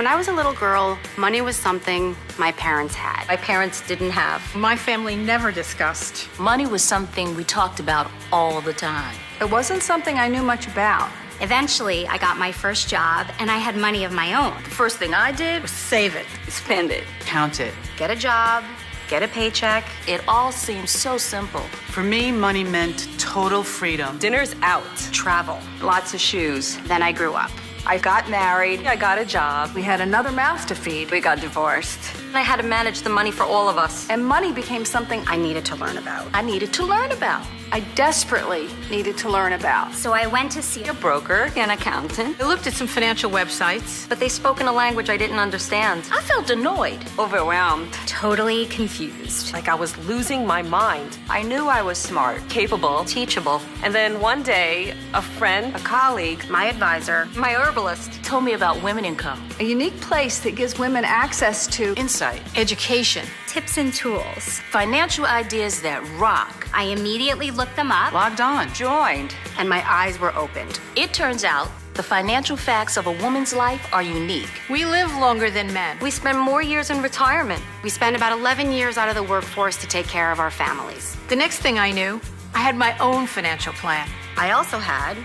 When I was a little girl, money was something my parents had. My parents didn't have. My family never discussed. Money was something we talked about all the time. It wasn't something I knew much about. Eventually, I got my first job and I had money of my own. The first thing I did was Save it. spend it. Count it. Get a job, get a paycheck. It all seems so simple. For me, money meant total freedom. Dinner's out. Travel. Lots of shoes. Then I grew up. I got married. I got a job. We had another mouth to feed. We got divorced. And I had to manage the money for all of us. And money became something I needed to learn about. I needed to learn about. I desperately needed to learn about. So I went to see A broker, an accountant, I looked at some financial websites. but they spoke in a language I didn't understand. I felt annoyed. Overwhelmed. totally confused. Like I was losing my mind. I knew I was smart, capable, teachable. And then one day, a friend, a colleague, My advisor, my herbalist, Told me about Women & Co. A unique place that gives women access to Insight. Education. Tips and tools. Financial ideas that rock. I immediately looked them up. Logged on. joined. and my eyes were opened. It turns out the financial facts of a woman's life are unique. We live longer than men. We spend more years in retirement. We spent about 11 years out of the workforce to take care of our families. The next thing I knew, I had my own financial plan. I also had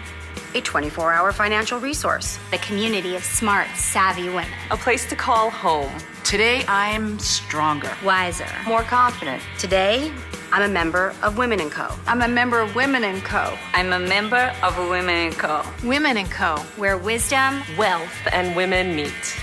a 24-hour financial resource. The community of smart, savvy women. A place to call home. Today, I'm stronger. Wiser. More confident. Today, I'm a member of Women & Co. I'm a member of Women & Co. I'm a member of Women & Co. Women & Co. Where wisdom, Wealth. And women meet.